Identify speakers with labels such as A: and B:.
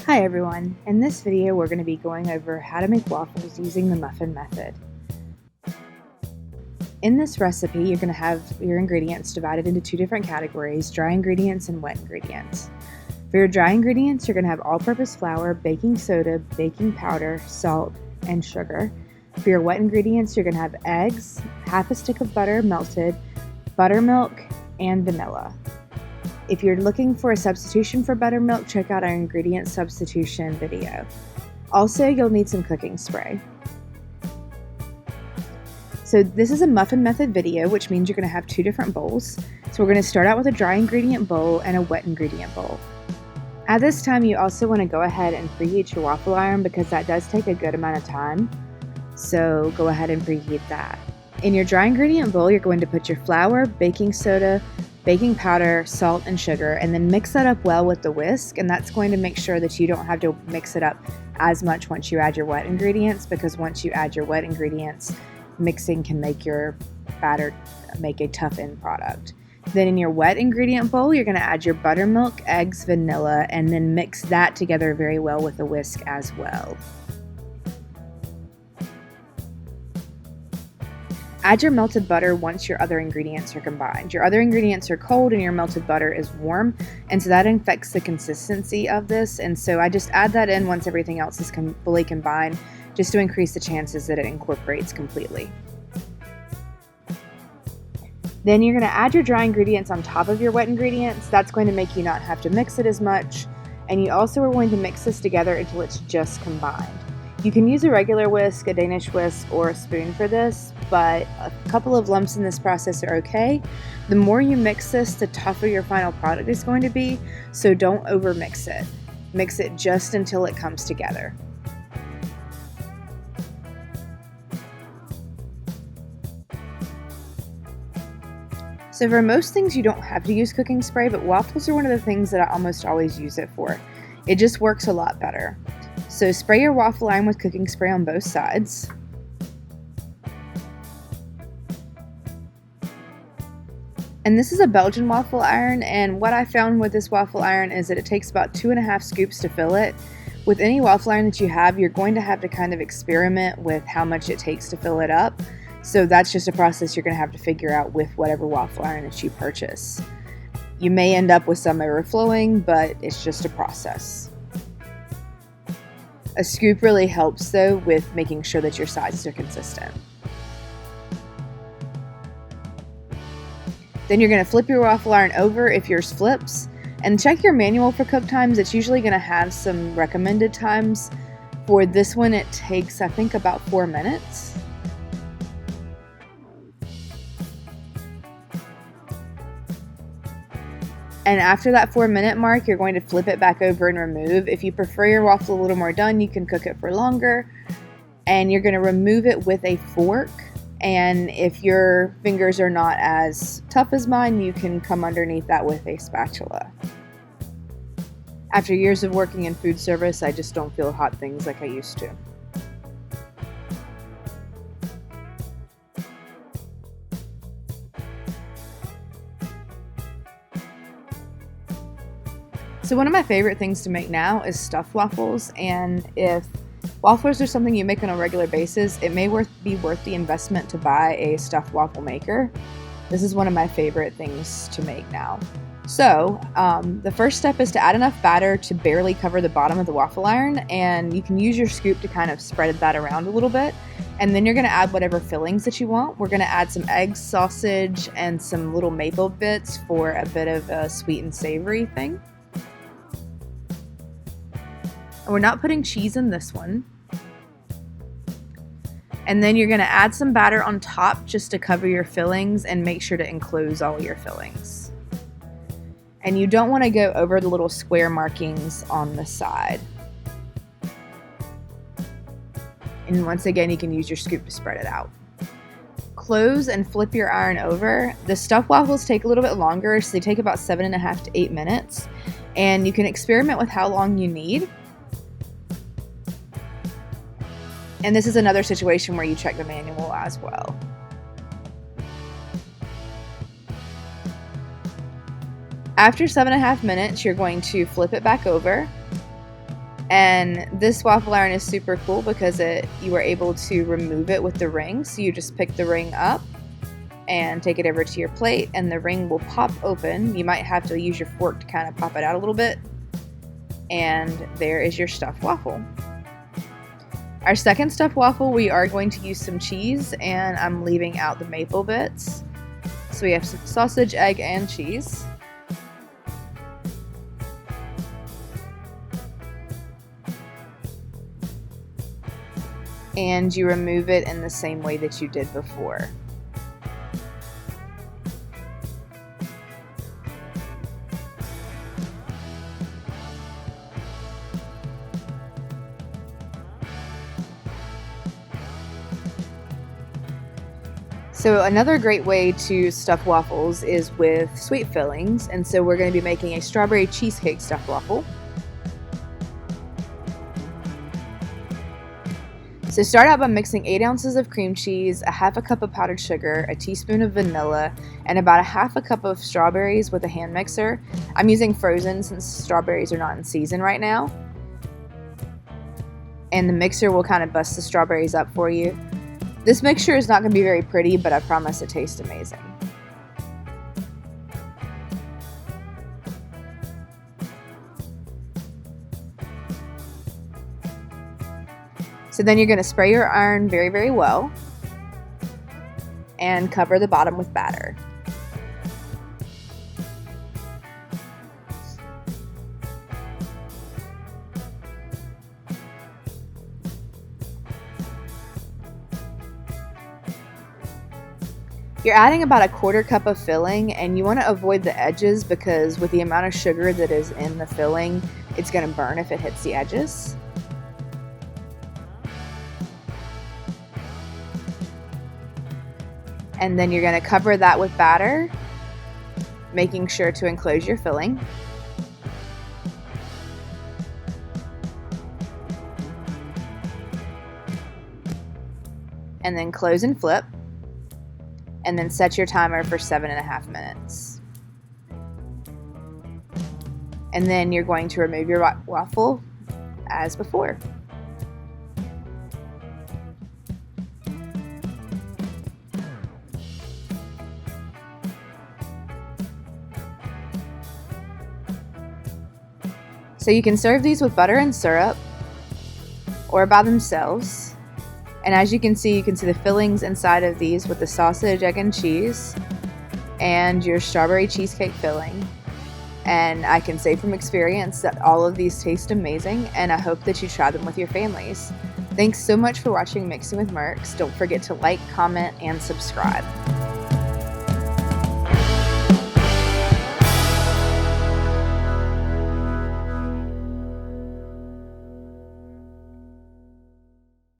A: Hi everyone, in this video we're going to be going over how to make waffles using the muffin method. In this recipe you're going to have your ingredients divided into two different categories, dry ingredients and wet ingredients. For your dry ingredients you're going to have all-purpose flour, baking soda, baking powder, salt, and sugar. For your wet ingredients you're going to have eggs, half a stick of butter melted, buttermilk, and vanilla. If you're looking for a substitution for buttermilk, check out our ingredient substitution video. Also, you'll need some cooking spray. So this is a muffin method video, which means you're going to have two different bowls. So we're going to start out with a dry ingredient bowl and a wet ingredient bowl. At this time, you also want to go ahead and preheat your waffle iron because that does take a good amount of time. So go ahead and preheat that. In your dry ingredient bowl, you're going to put your flour, baking soda, baking powder, salt, and sugar, and then mix that up well with the whisk, and that's going to make sure that you don't have to mix it up as much once you add your wet ingredients, because once you add your wet ingredients, mixing can make your batter make a tough end product. Then in your wet ingredient bowl, you're going to add your buttermilk, eggs, vanilla, and then mix that together very well with a whisk as well. Add your melted butter once your other ingredients are combined. Your other ingredients are cold and your melted butter is warm, and so that affects the consistency of this, and so I just add that in once everything else is fully combined, just to increase the chances that it incorporates completely. Then you're going to add your dry ingredients on top of your wet ingredients. That's going to make you not have to mix it as much, and you also are going to mix this together until it's just combined. You can use a regular whisk, a Danish whisk, or a spoon for this, but a couple of lumps in this process are okay. The more you mix this, the tougher your final product is going to be, so don't over mix it. Mix it just until it comes together. So for most things you don't have to use cooking spray, but waffles are one of the things that I almost always use it for. It just works a lot better. So spray your waffle iron with cooking spray on both sides. And this is a Belgian waffle iron, and what I found with this waffle iron is that it takes about 2.5 scoops to fill it. With any waffle iron that you have, you're going to have to kind of experiment with how much it takes to fill it up. So that's just a process you're going to have to figure out with whatever waffle iron that you purchase. You may end up with some overflowing, but it's just a process. A scoop really helps though with making sure that your sizes are consistent. Then you're going to flip your waffle iron over if yours flips, and check your manual for cook times. It's usually going to have some recommended times. For this one it takes I think about 4 minutes. And after that 4-minute mark, you're going to flip it back over and remove. If you prefer your waffle a little more done, you can cook it for longer. And you're going to remove it with a fork. And if your fingers are not as tough as mine, you can come underneath that with a spatula. After years of working in food service, I just don't feel hot things like I used to. So one of my favorite things to make now is stuffed waffles, and if waffles are something you make on a regular basis, it may be worth the investment to buy a stuffed waffle maker. This is one of my favorite things to make now. So the first step is to add enough batter to barely cover the bottom of the waffle iron, and you can use your scoop to kind of spread that around a little bit. And then you're going to add whatever fillings that you want. We're going to add some eggs, sausage, and some little maple bits for a bit of a sweet and savory thing. We're not putting cheese in this one. And then you're going to add some batter on top just to cover your fillings and make sure to enclose all your fillings. And you don't want to go over the little square markings on the side. And once again, you can use your scoop to spread it out. Close and flip your iron over. The stuffed waffles take a little bit longer, so they take about 7.5 to 8 minutes. And you can experiment with how long you need. And this is another situation where you check the manual as well. After 7.5 minutes, you're going to flip it back over. And this waffle iron is super cool because you are able to remove it with the ring. So you just pick the ring up and take it over to your plate, and the ring will pop open. You might have to use your fork to kind of pop it out a little bit. And there is your stuffed waffle. Our second stuffed waffle, we are going to use some cheese, and I'm leaving out the maple bits. So we have some sausage, egg, and cheese. And you remove it in the same way that you did before. So another great way to stuff waffles is with sweet fillings, and so we're going to be making a strawberry cheesecake stuffed waffle. So start out by mixing 8 ounces of cream cheese, a half a cup of powdered sugar, a teaspoon of vanilla, and about a half a cup of strawberries with a hand mixer. I'm using frozen since strawberries are not in season right now. And the mixer will kind of bust the strawberries up for you. This mixture is not going to be very pretty, but I promise it tastes amazing. So then you're going to spray your iron very, very well and cover the bottom with batter. You're adding about a quarter cup of filling, and you want to avoid the edges because with the amount of sugar that is in the filling, it's going to burn if it hits the edges. And then you're going to cover that with batter, making sure to enclose your filling. And then close and flip. And then set your timer for 7.5 minutes. And then you're going to remove your waffle as before. So you can serve these with butter and syrup or by themselves. And as you can see the fillings inside of these with the sausage, egg, and cheese, and your strawberry cheesecake filling. And I can say from experience that all of these taste amazing, and I hope that you try them with your families. Thanks so much for watching Mixing with Merks. Don't forget to like, comment, and subscribe.